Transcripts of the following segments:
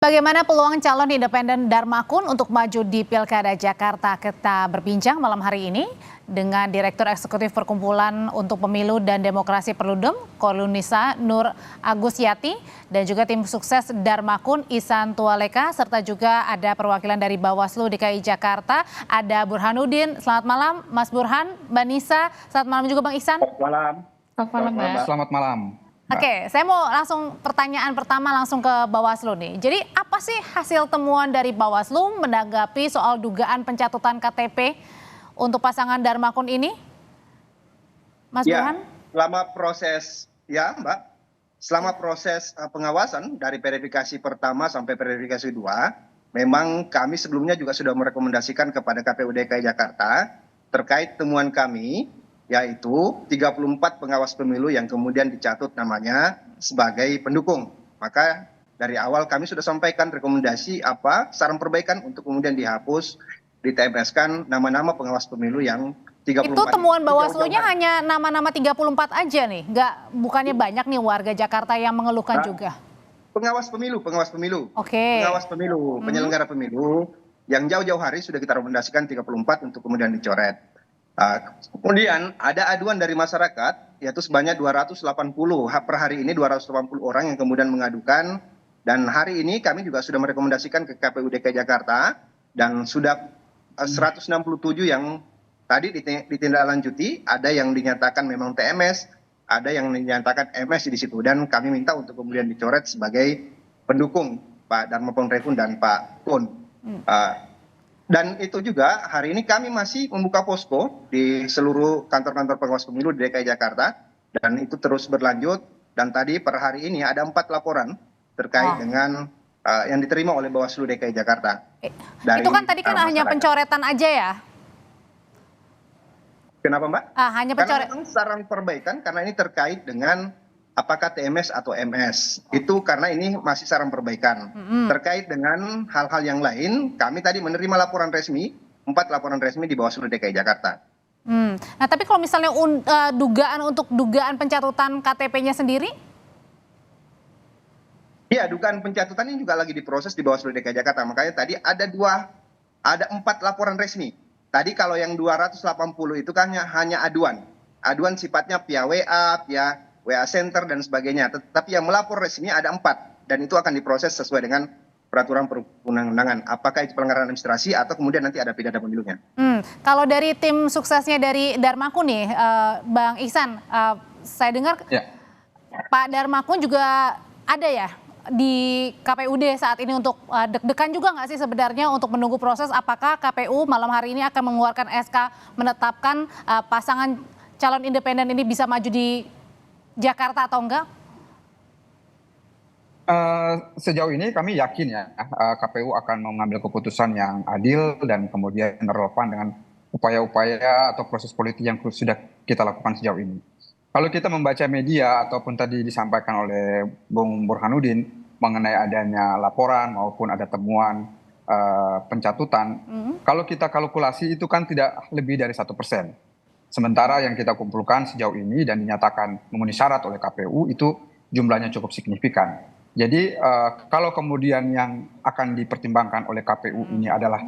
bagaimana peluang calon independen Darmakun untuk maju di Pilkada Jakarta? Kita berbincang malam hari ini dengan Direktur Eksekutif Perkumpulan untuk Pemilu dan Demokrasi Perludem, Kolunisa Nur Agusyati, dan juga tim sukses Darmakun Ihsan Tualeka, serta juga ada perwakilan dari Bawaslu DKI Jakarta, ada Burhanuddin. Selamat malam, Mas Burhan, Mbak Nisa. Selamat malam juga Bang Ihsan. Selamat malam. Selamat malam, Mbak. Selamat malam. Oke, saya mau langsung pertanyaan pertama langsung ke Bawaslu nih. Jadi apa sih hasil temuan dari Bawaslu menanggapi soal dugaan pencatutan KTP untuk pasangan Darmakun ini? Mas Burhan? Selama proses pengawasan dari verifikasi pertama sampai verifikasi 2, memang kami sebelumnya juga sudah merekomendasikan kepada KPU DKI Jakarta terkait temuan kami, yaitu 34 pengawas pemilu yang kemudian dicatut namanya sebagai pendukung. Maka dari awal kami sudah sampaikan rekomendasi saran perbaikan untuk kemudian dihapus, di-TMS-kan nama-nama pengawas pemilu yang 34. Itu temuan Bawaslu-nya hanya nama-nama 34 aja nih? Bukannya banyak nih warga Jakarta yang mengeluhkan juga? Pengawas pemilu. Oke. Pengawas pemilu, penyelenggara pemilu yang jauh-jauh hari sudah kita rekomendasikan 34 untuk kemudian dicoret. Kemudian ada aduan dari masyarakat, yaitu sebanyak 280 per hari ini 280 orang yang kemudian mengadukan, dan hari ini kami juga sudah merekomendasikan ke KPU DKI Jakarta dan sudah 167 yang tadi ditindaklanjuti, ada yang dinyatakan memang TMS, ada yang dinyatakan MS di situ, dan kami minta untuk kemudian dicoret sebagai pendukung Pak Darmakun Rekun dan Pak Kun. Dan itu juga hari ini kami masih membuka posko di seluruh kantor-kantor pengawas pemilu di DKI Jakarta, dan itu terus berlanjut. Dan tadi per hari ini ada 4 laporan terkait dengan yang diterima oleh Bawaslu DKI Jakarta. Itu kan tadi kan hanya pencoretan aja ya? Kenapa Mbak? Hanya pencoretan. Karena saran perbaikan, karena ini terkait dengan apakah TMS atau MS. Itu karena ini masih saran perbaikan. Terkait dengan hal-hal yang lain, kami tadi menerima laporan resmi, 4 laporan resmi di Bawaslu DKI Jakarta. Nah tapi kalau misalnya dugaan pencatutan KTP-nya sendiri? Iya, dugaan pencatutan ini juga lagi diproses di Bawaslu DKI Jakarta. Makanya tadi ada 4 laporan resmi. Tadi kalau yang 280 itu kan hanya aduan. Aduan sifatnya via WA Center dan sebagainya. Tetapi yang melapor resmi ada 4. Dan itu akan diproses sesuai dengan peraturan perundang-undangan. Apakah itu pelanggaran administrasi atau kemudian nanti ada pidana pemilunya. Kalau dari tim suksesnya dari Darmakun nih, Bang Ihsan, saya dengar Pak Darmakun juga ada ya di KPUD saat ini untuk deg-degan juga nggak sih sebenarnya untuk menunggu proses apakah KPU malam hari ini akan mengeluarkan SK menetapkan pasangan calon independen ini bisa maju di Jakarta atau enggak? Sejauh ini kami yakin ya KPU akan mengambil keputusan yang adil dan kemudian relevan dengan upaya-upaya atau proses politik yang sudah kita lakukan sejauh ini. Kalau kita membaca media ataupun tadi disampaikan oleh Bung Burhanuddin mengenai adanya laporan maupun ada temuan pencatutan, kalau kita kalkulasi itu kan tidak lebih dari 1%. Sementara yang kita kumpulkan sejauh ini dan dinyatakan memenuhi syarat oleh KPU itu jumlahnya cukup signifikan. Jadi kalau kemudian yang akan dipertimbangkan oleh KPU ini adalah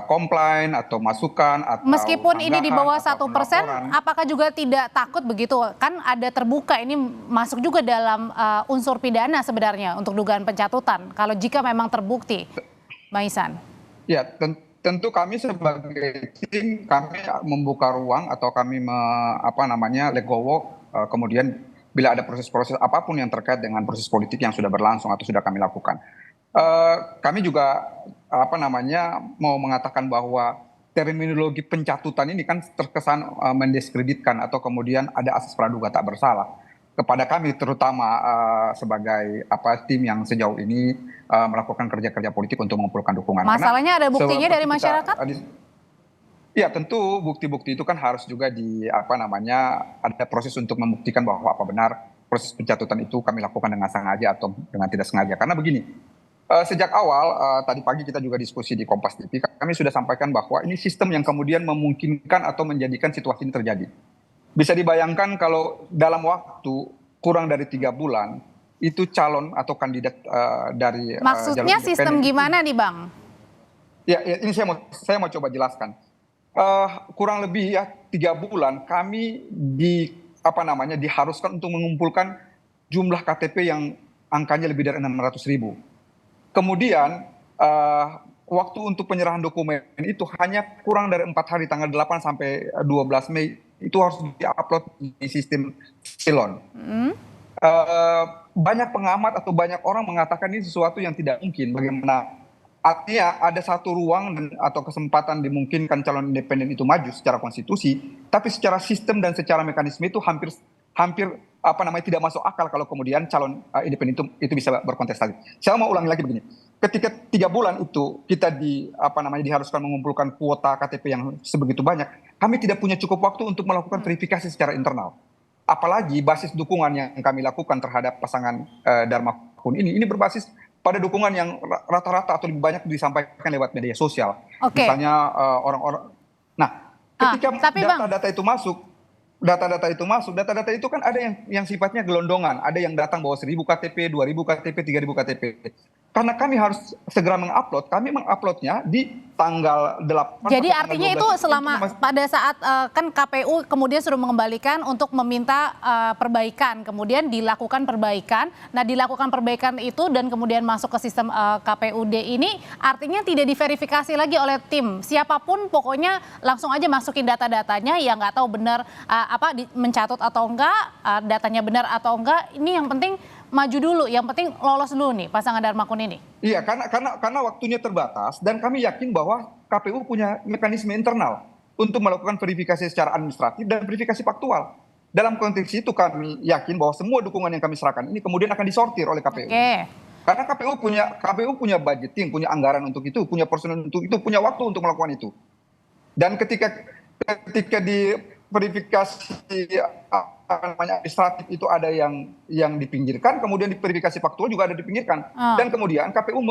komplain atau masukan atau meskipun ini di bawah 1%, apakah juga tidak takut begitu? Kan ada terbuka, ini masuk juga dalam unsur pidana sebenarnya untuk dugaan pencatutan. Kalau jika memang terbukti, Mbak Ihsan. Ya, tentu kami sebagai tim kami membuka ruang atau kami legowo kemudian bila ada proses-proses apapun yang terkait dengan proses politik yang sudah berlangsung atau sudah kami lakukan. Kami juga mau mengatakan bahwa terminologi pencatutan ini kan terkesan mendiskreditkan atau kemudian ada asas praduga tak bersalah kepada kami terutama sebagai tim yang sejauh ini melakukan kerja-kerja politik untuk mengumpulkan dukungan. Masalahnya ada buktinya dari masyarakat? Ya tentu bukti-bukti itu kan harus juga ada proses untuk membuktikan bahwa apa benar proses pencatutan itu kami lakukan dengan sengaja atau dengan tidak sengaja. Karena begini, sejak awal tadi pagi kita juga diskusi di Kompas TV, kami sudah sampaikan bahwa ini sistem yang kemudian memungkinkan atau menjadikan situasi ini terjadi. Bisa dibayangkan kalau dalam waktu kurang dari 3 bulan itu calon atau kandidat dari jalur Maksudnya sistem independen. gimana nih Bang? Ya, ini saya mau coba jelaskan. Kurang lebih ya 3 bulan kami diharuskan untuk mengumpulkan jumlah KTP yang angkanya lebih dari 600.000. Kemudian waktu untuk penyerahan dokumen itu hanya kurang dari 4 hari, tanggal 8 sampai 12 Mei itu harus diupload di sistem Silon. Banyak pengamat atau banyak orang mengatakan ini sesuatu yang tidak mungkin. Bagaimana? Artinya ada satu ruang atau kesempatan dimungkinkan calon independen itu maju secara konstitusi, tapi secara sistem dan secara mekanisme itu hampir tidak masuk akal kalau kemudian calon independen itu bisa berkontestasi. Saya mau ulangi lagi begini. Ketika 3 bulan itu kita diharuskan mengumpulkan kuota KTP yang sebegitu banyak, kami tidak punya cukup waktu untuk melakukan verifikasi secara internal. Apalagi basis dukungan yang kami lakukan terhadap pasangan Dharma Kun ini berbasis pada dukungan yang rata-rata atau lebih banyak disampaikan lewat media sosial. Oke. Misalnya orang-orang. Nah, ketika data-data itu masuk, data-data itu kan ada yang sifatnya gelondongan, ada yang datang bawa 1.000 KTP, 2.000 KTP, 3.000 KTP. Karena kami harus segera mengupload, kami menguploadnya di tanggal 8. Jadi artinya itu pada saat kan KPU kemudian sudah mengembalikan untuk meminta perbaikan, kemudian dilakukan perbaikan. Nah, dilakukan perbaikan itu dan kemudian masuk ke sistem KPUD ini artinya tidak diverifikasi lagi oleh tim. Siapapun pokoknya langsung aja masukin data-datanya, yang nggak tahu benar mencatut atau enggak, datanya benar atau enggak. Ini yang penting maju dulu, yang penting lolos dulu nih pasangan Dharma Kun ini. Iya, karena waktunya terbatas dan kami yakin bahwa KPU punya mekanisme internal untuk melakukan verifikasi secara administratif dan verifikasi faktual. Dalam konteks itu kami yakin bahwa semua dukungan yang kami serahkan ini kemudian akan disortir oleh KPU. Karena KPU punya budgeting, punya anggaran untuk itu, punya personel untuk itu, punya waktu untuk melakukan itu. Dan ketika di verifikasi administratif itu ada yang dipinggirkan, kemudian di verifikasi faktual juga ada dipinggirkan. Dan kemudian KPU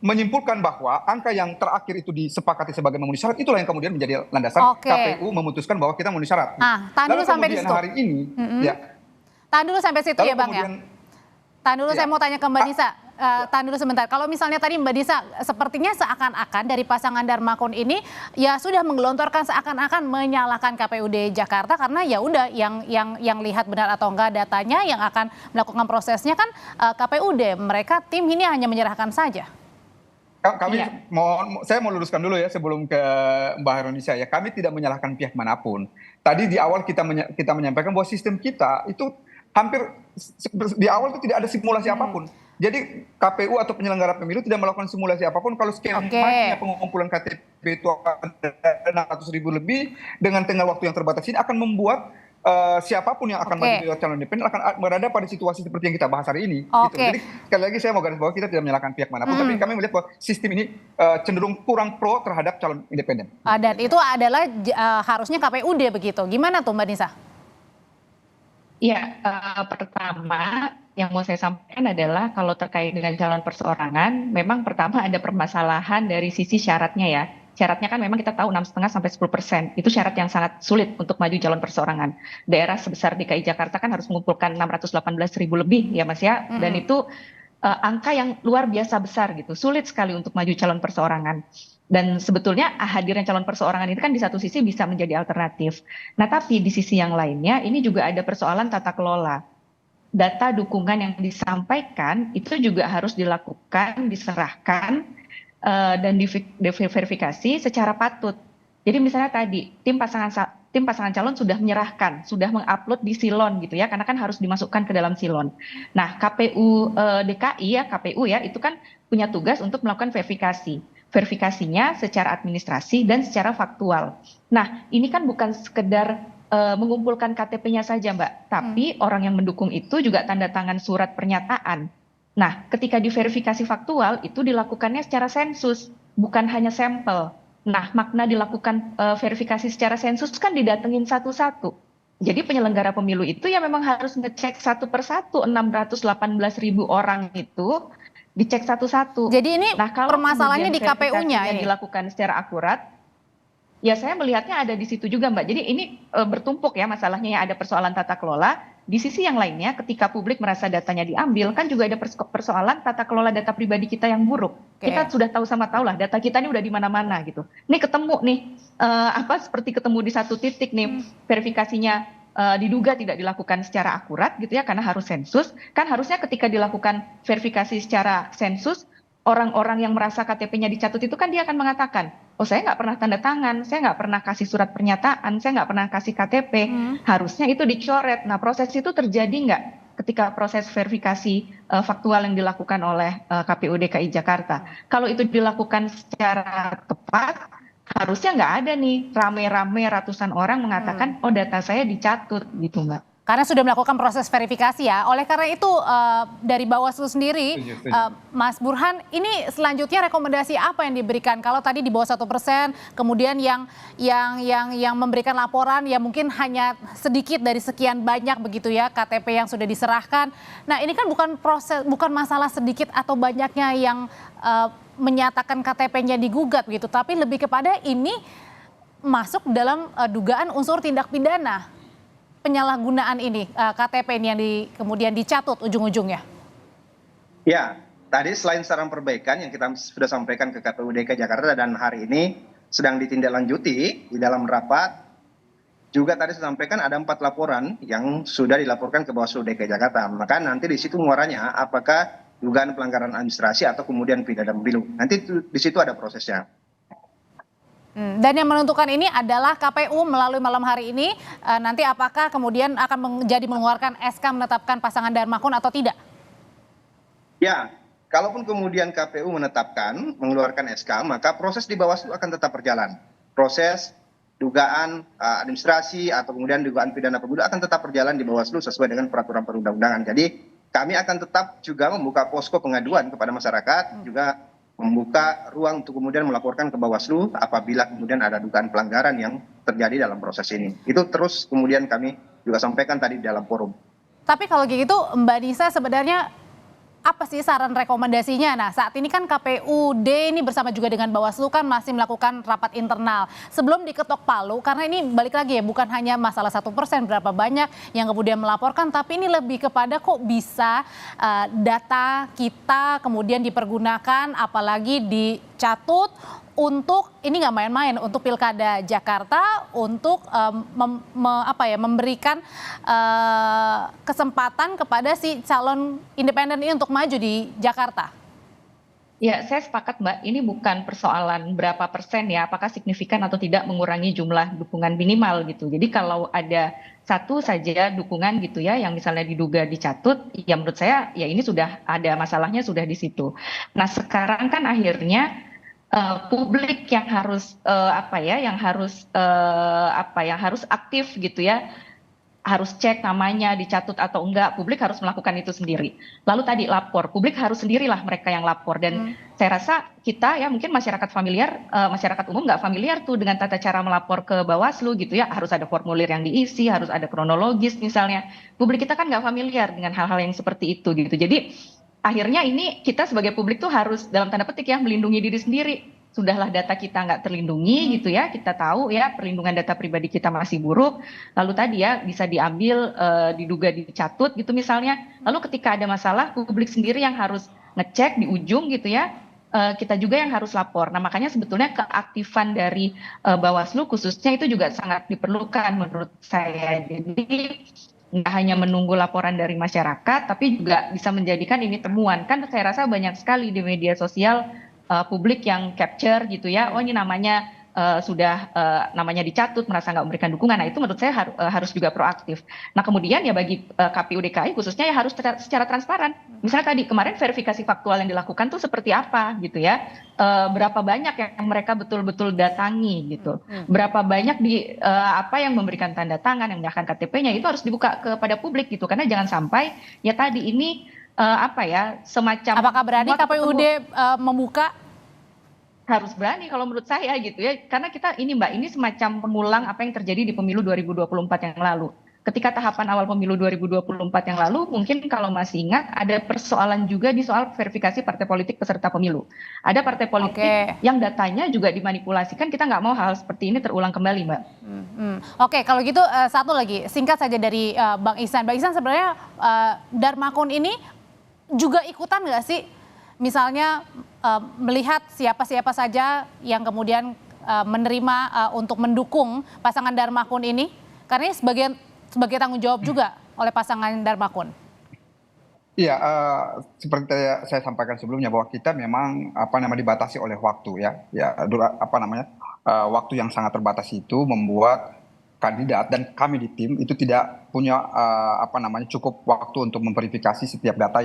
menyimpulkan bahwa angka yang terakhir itu disepakati sebagai memenuhi syarat, itulah yang kemudian menjadi landasan KPU memutuskan bahwa kita memenuhi syarat. Tahan dulu sampai di situ. Hari ini, tahan dulu sampai situ ya Bang ya. Tahan dulu, saya mau tanya ke Mbak Nisa. Tahan dulu sebentar. Kalau misalnya tadi Mbak Nisa sepertinya seakan-akan dari pasangan Dharma Kun ini ya sudah menggelontorkan seakan-akan menyalahkan KPUD Jakarta karena ya udah yang lihat benar atau enggak datanya, yang akan melakukan prosesnya kan KPUD. Mereka tim ini hanya menyerahkan saja. Saya mau luruskan dulu ya sebelum ke Mbak Heronisa ya. Kami tidak menyalahkan pihak manapun. Tadi di awal kita menyampaikan bahwa sistem kita itu hampir di awal itu tidak ada simulasi apapun. Jadi KPU atau penyelenggara pemilu tidak melakukan simulasi apapun kalau skemanya pengumpulan KTP itu akan 600.000 lebih dengan tengah waktu yang terbatas ini akan membuat siapapun yang akan maju calon independen akan berada pada situasi seperti yang kita bahas hari ini. Gitu. Jadi sekali lagi saya mau garis bawah kita tidak menyalahkan pihak manapun, tapi kami melihat bahwa sistem ini cenderung kurang pro terhadap calon independen. Dan itu adalah harusnya KPUD begitu. Gimana tuh Mbak Nisa? Ya, pertama yang mau saya sampaikan adalah kalau terkait dengan calon perseorangan, memang pertama ada permasalahan dari sisi syaratnya ya. Syaratnya kan memang kita tahu 6,5 sampai 10%. Itu syarat yang sangat sulit untuk maju calon perseorangan. Daerah sebesar DKI Jakarta kan harus mengumpulkan 618.000 lebih ya Mas ya. Dan itu angka yang luar biasa besar gitu. Sulit sekali untuk maju calon perseorangan. Dan sebetulnya hadirnya calon perseorangan ini kan di satu sisi bisa menjadi alternatif. Nah tapi di sisi yang lainnya ini juga ada persoalan tata kelola. Data dukungan yang disampaikan itu juga harus dilakukan, diserahkan, dan diverifikasi secara patut. Jadi misalnya tadi tim pasangan calon sudah menyerahkan, sudah mengupload di Silon gitu ya, karena kan harus dimasukkan ke dalam Silon. Nah KPU DKI ya, KPU ya itu kan punya tugas untuk melakukan verifikasi. Verifikasinya secara administrasi dan secara faktual. Nah, ini kan bukan sekedar mengumpulkan KTP-nya saja, Mbak, tapi orang yang mendukung itu juga tanda tangan surat pernyataan. Nah, ketika diverifikasi faktual itu dilakukannya secara sensus, bukan hanya sampel. Nah, makna dilakukan verifikasi secara sensus kan didatengin satu-satu. Jadi penyelenggara pemilu itu ya memang harus ngecek satu persatu 618.000 orang itu. Dicek satu-satu. Jadi ini permasalahannya di KPU-nya ini dilakukan secara akurat. Ya saya melihatnya ada di situ juga Mbak. Jadi ini bertumpuk ya masalahnya, yang ada persoalan tata kelola, di sisi yang lainnya, ketika publik merasa datanya diambil, kan juga ada persoalan tata kelola data pribadi kita yang buruk. Oke. Kita sudah tahu sama tahu lah, data kita ini udah di mana-mana gitu. Ini ketemu nih, seperti ketemu di satu titik nih, verifikasinya diduga tidak dilakukan secara akurat gitu ya, karena harus sensus. Kan harusnya ketika dilakukan verifikasi secara sensus, orang-orang yang merasa KTP-nya dicatut itu kan dia akan mengatakan, oh saya nggak pernah tanda tangan, saya nggak pernah kasih surat pernyataan, saya nggak pernah kasih KTP, harusnya itu dicoret. Nah proses itu terjadi nggak ketika proses verifikasi faktual yang dilakukan oleh KPU DKI Jakarta? Kalau itu dilakukan secara tepat, harusnya nggak ada nih rame-rame ratusan orang mengatakan, oh data saya dicatut gitu Mbak. Karena sudah melakukan proses verifikasi ya. Oleh karena itu dari Bawaslu sendiri, Mas Burhan, ini selanjutnya rekomendasi apa yang diberikan? Kalau tadi di bawah 1%, kemudian yang memberikan laporan ya mungkin hanya sedikit dari sekian banyak begitu ya KTP yang sudah diserahkan. Nah ini kan bukan masalah sedikit atau banyaknya yang menyatakan KTP-nya digugat begitu, tapi lebih kepada ini masuk dalam dugaan unsur tindak pidana. Penyalahgunaan ini KTP ini yang kemudian dicatut ujung-ujungnya. Ya, tadi selain saran perbaikan yang kita sudah sampaikan ke KPU DKI Jakarta dan hari ini sedang ditindaklanjuti di dalam rapat, juga tadi saya sampaikan ada 4 laporan yang sudah dilaporkan ke Bawaslu DKI Jakarta. Maka nanti di situ muaranya apakah dugaan pelanggaran administrasi atau kemudian pidana pemilu. Nanti di situ ada prosesnya. Dan yang menentukan ini adalah KPU melalui malam hari ini, nanti apakah kemudian akan menjadi mengeluarkan SK menetapkan pasangan Darmakun atau tidak? Ya, kalaupun kemudian KPU menetapkan mengeluarkan SK, maka proses di Bawaslu akan tetap berjalan. Proses dugaan administrasi atau kemudian dugaan pidana pemilu akan tetap berjalan di Bawaslu sesuai dengan peraturan perundang-undangan. Jadi kami akan tetap juga membuka posko pengaduan kepada masyarakat, juga membuka ruang untuk kemudian melaporkan ke Bawaslu apabila kemudian ada dugaan pelanggaran yang terjadi dalam proses ini. Itu terus kemudian kami juga sampaikan tadi di dalam forum. Tapi kalau gitu Mbak Nisa sebenarnya apa sih saran rekomendasinya? Nah saat ini kan KPUD ini bersama juga dengan Bawaslu kan masih melakukan rapat internal. Sebelum diketok palu, karena ini balik lagi ya bukan hanya masalah 1% berapa banyak yang kemudian melaporkan, tapi ini lebih kepada kok bisa data kita kemudian dipergunakan apalagi dicatut untuk ini nggak main-main untuk Pilkada Jakarta untuk memberikan kesempatan kepada si calon independen ini untuk maju di Jakarta. Ya, saya sepakat Mbak, ini bukan persoalan berapa persen ya, apakah signifikan atau tidak mengurangi jumlah dukungan minimal gitu. Jadi kalau ada satu saja dukungan gitu ya, yang misalnya diduga dicatut, ya menurut saya ya ini sudah ada masalahnya sudah di situ. Nah sekarang kan akhirnya publik yang harus harus aktif gitu ya, harus cek namanya dicatut atau enggak, publik harus melakukan itu sendiri. Lalu tadi lapor, publik harus sendirilah mereka yang lapor. Dan saya rasa kita ya mungkin masyarakat familiar, masyarakat umum nggak familiar tuh dengan tata cara melapor ke Bawaslu gitu ya, harus ada formulir yang diisi, harus ada kronologis misalnya. Publik kita kan nggak familiar dengan hal-hal yang seperti itu gitu. Jadi akhirnya ini kita sebagai publik tuh harus dalam tanda petik ya melindungi diri sendiri. Sudahlah data kita nggak terlindungi gitu ya, kita tahu ya perlindungan data pribadi kita masih buruk. Lalu tadi ya bisa diambil, diduga dicatut gitu misalnya. Lalu ketika ada masalah publik sendiri yang harus ngecek di ujung gitu ya, kita juga yang harus lapor. Nah makanya sebetulnya keaktifan dari Bawaslu khususnya itu juga sangat diperlukan menurut saya. Jadi nggak hanya menunggu laporan dari masyarakat, tapi juga bisa menjadikan ini temuan. Kan saya rasa banyak sekali di media sosial publik yang capture gitu ya, oh ini namanya sudah namanya dicatut, merasa nggak memberikan dukungan. Nah itu menurut saya harus juga proaktif. Nah kemudian ya bagi KPU DKI khususnya ya harus secara transparan. Misalnya tadi kemarin verifikasi faktual yang dilakukan tuh seperti apa gitu ya, berapa banyak yang mereka betul-betul datangi gitu, berapa banyak yang memberikan tanda tangan, yang menyerahkan KTP-nya, itu harus dibuka kepada publik gitu, karena jangan sampai ya tadi ini semacam. Apakah berani KPUD membuka? Harus berani kalau menurut saya gitu ya, karena kita ini Mbak, ini semacam pengulang apa yang terjadi di pemilu 2024 yang lalu. ketika tahapan awal pemilu 2024 yang lalu, mungkin kalau masih ingat, ada persoalan juga di soal verifikasi partai politik peserta pemilu. Ada partai politik yang datanya juga dimanipulasikan, kita nggak mau hal seperti ini terulang kembali, Mbak. Oke, kalau gitu satu lagi, singkat saja dari Bang Ihsan. Bang Ihsan, sebenarnya Darmakun ini juga ikutan nggak sih? Misalnya melihat siapa-siapa saja yang kemudian menerima untuk mendukung pasangan Darmakun ini? Karena ini sebagai tanggung jawab juga oleh pasangan Darmakun. Iya, seperti saya sampaikan sebelumnya bahwa kita memang dibatasi oleh waktu ya waktu yang sangat terbatas itu membuat kandidat dan kami di tim itu tidak punya cukup waktu untuk memverifikasi setiap data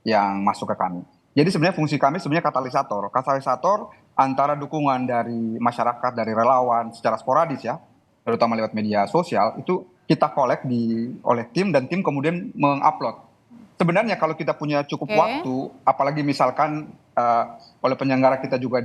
yang masuk ke kami. Jadi sebenarnya fungsi kami sebenarnya katalisator antara dukungan dari masyarakat, dari relawan secara sporadis ya, terutama lewat media sosial, itu kita kolek oleh tim dan tim kemudian mengupload. Sebenarnya kalau kita punya cukup waktu, apalagi misalkan oleh penyelenggara kita juga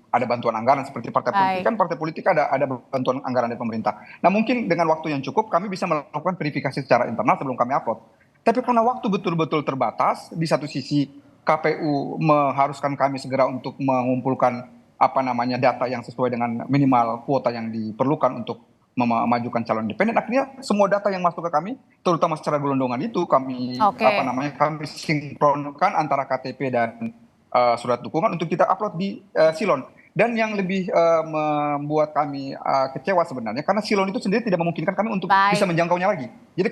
ada bantuan anggaran seperti partai politik, kan partai politik ada bantuan anggaran dari pemerintah. Nah mungkin dengan waktu yang cukup kami bisa melakukan verifikasi secara internal sebelum kami upload. Tapi karena waktu betul-betul terbatas, di satu sisi KPU mengharuskan kami segera untuk mengumpulkan data yang sesuai dengan minimal kuota yang diperlukan untuk memajukan calon independen. Akhirnya semua data yang masuk ke kami, terutama secara gelondongan itu kami kami sinkronkan antara KTP dan surat dukungan untuk kita upload di Silon. Dan yang lebih membuat kami kecewa sebenarnya karena Silon itu sendiri tidak memungkinkan kami untuk bisa menjangkaunya lagi. Jadi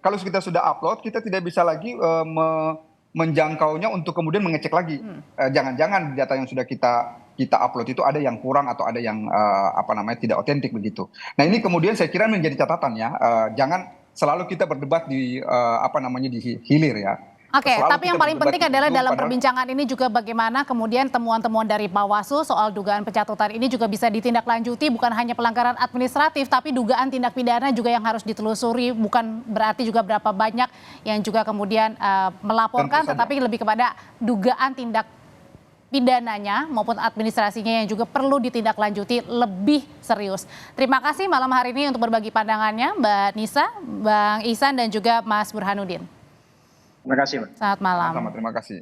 kalau kita sudah upload, kita tidak bisa lagi menjangkaunya untuk kemudian mengecek lagi. Jangan-jangan data yang sudah kita upload itu ada yang kurang atau ada yang tidak otentik begitu. Nah ini kemudian saya kira menjadi catatan ya. Jangan selalu kita berdebat di di hilir ya. Oke, tapi yang paling penting adalah dalam perbincangan ini juga bagaimana kemudian temuan-temuan dari Bawaslu soal dugaan pencatutan ini juga bisa ditindaklanjuti, bukan hanya pelanggaran administratif, tapi dugaan tindak pidana juga yang harus ditelusuri, bukan berarti juga berapa banyak yang juga kemudian melaporkan, tetapi lebih kepada dugaan tindak pidananya maupun administrasinya yang juga perlu ditindaklanjuti lebih serius. Terima kasih malam hari ini untuk berbagi pandangannya Mbak Nisa, Bang Ihsan dan juga Mas Burhanuddin. Terima kasih, Mbak. Selamat malam. Terima kasih.